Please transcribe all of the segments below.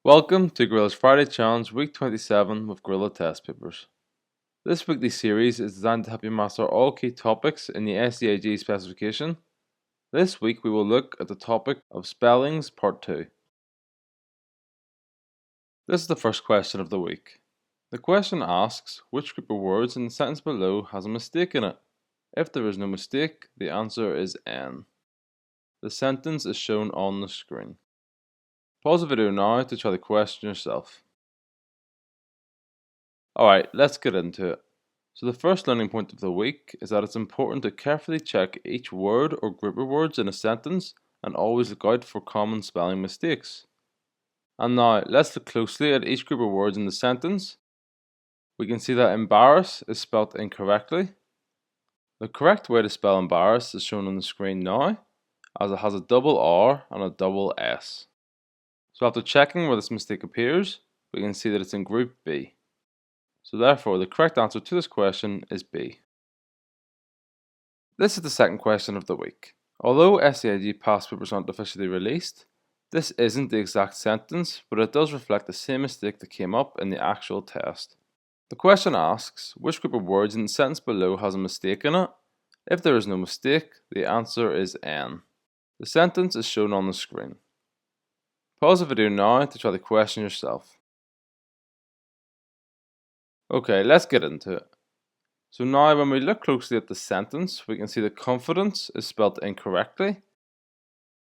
Welcome to Gorilla's Friday Challenge Week 27 with Gorilla Test Papers. This weekly series is designed to help you master all key topics in the SEAG specification. This week we will look at the topic of spellings part 2. This is the first question of the week. The question asks which group of words in the sentence below has a mistake in it. If there is no mistake, the answer is N. The sentence is shown on the screen. Pause the video now to try the question yourself. Alright, let's get into it. So the first learning point of the week is that it's important to carefully check each word or group of words in a sentence and always look out for common spelling mistakes. And now, let's look closely at each group of words in the sentence. We can see that embarrass is spelled incorrectly. The correct way to spell embarrass is shown on the screen now, as it has a double R and a double S. So after checking where this mistake appears, we can see that it's in group B. So therefore, the correct answer to this question is B. This is the second question of the week. Although SEAG past papers aren't officially released, this isn't the exact sentence, but it does reflect the same mistake that came up in the actual test. The question asks, which group of words in the sentence below has a mistake in it? If there is no mistake, the answer is N. The sentence is shown on the screen. Pause the video now to try the question yourself. Okay, let's get into it. So now when we look closely at the sentence, we can see that confidence is spelled incorrectly.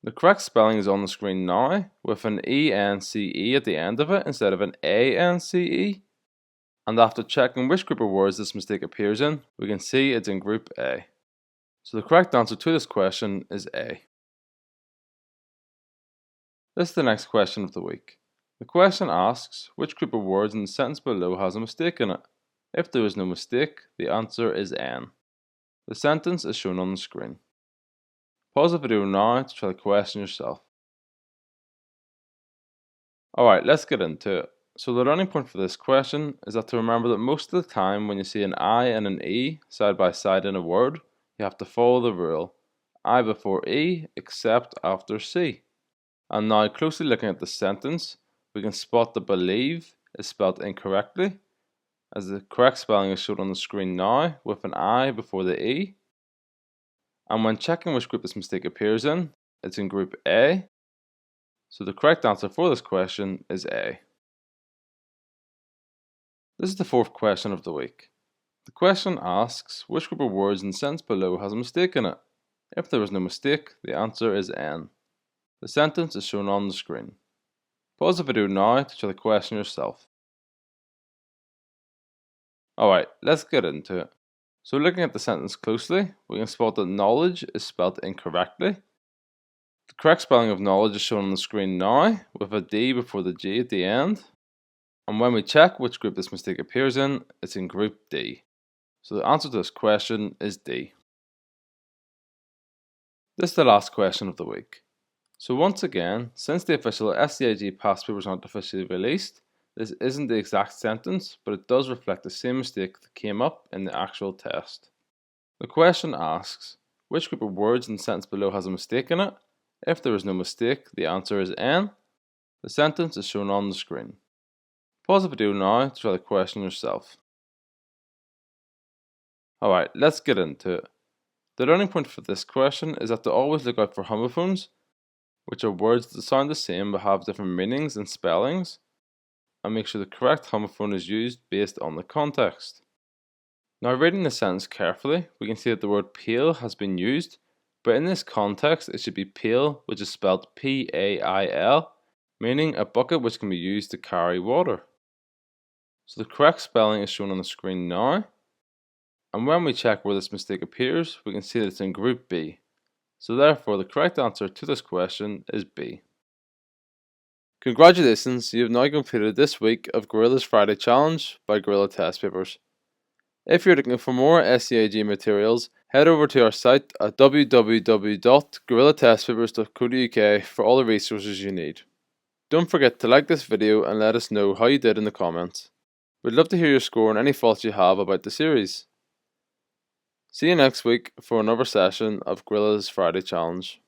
The correct spelling is on the screen now, with an E-N-C-E at the end of it instead of an A-N-C-E. And after checking which group of words this mistake appears in, we can see it's in group A. So the correct answer to this question is A. This is the next question of the week. The question asks which group of words in the sentence below has a mistake in it. If there is no mistake, the answer is N. The sentence is shown on the screen. Pause the video now to try the question yourself. Alright, let's get into it. So the learning point for this question is that to remember that most of the time when you see an I and an E side by side in a word, you have to follow the rule I before E except after C. And now closely looking at the sentence, we can spot that believe is spelled incorrectly, as the correct spelling is shown on the screen now with an I before the E. And when checking which group this mistake appears in, it's in group A. So the correct answer for this question is A. This is the fourth question of the week. The question asks which group of words in the sentence below has a mistake in it. If there is no mistake, the answer is N. The sentence is shown on the screen. Pause the video now to try the question yourself. Alright, let's get into it. So looking at the sentence closely, we can spot that knowledge is spelled incorrectly. The correct spelling of knowledge is shown on the screen now, with a D before the G at the end. And when we check which group this mistake appears in, it's in group D. So the answer to this question is D. This is the last question of the week. So once again, since the official SEAG past papers aren't officially released, this isn't the exact sentence, but it does reflect the same mistake that came up in the actual test. The question asks, which group of words in the sentence below has a mistake in it? If there is no mistake, the answer is N. The sentence is shown on the screen. Pause the video now to try the question yourself. Alright, let's get into it. The learning point for this question is that to always look out for homophones, which are words that sound the same but have different meanings and spellings, and make sure the correct homophone is used based on the context. Now reading the sentence carefully, we can see that the word pail has been used, but in this context it should be pail, which is spelled P-A-I-L, meaning a bucket which can be used to carry water. So the correct spelling is shown on the screen now, and when we check where this mistake appears, we can see that it's in group B. So therefore, the correct answer to this question is B. Congratulations, you have now completed this week of Gorilla's Friday Challenge by Gorilla Test Papers. If you're looking for more SEAG materials, head over to our site at www.gorillatestpapers.co.uk for all the resources you need. Don't forget to like this video and let us know how you did in the comments. We'd love to hear your score and any thoughts you have about the series. See you next week for another session of Gorilla's Friday Challenge.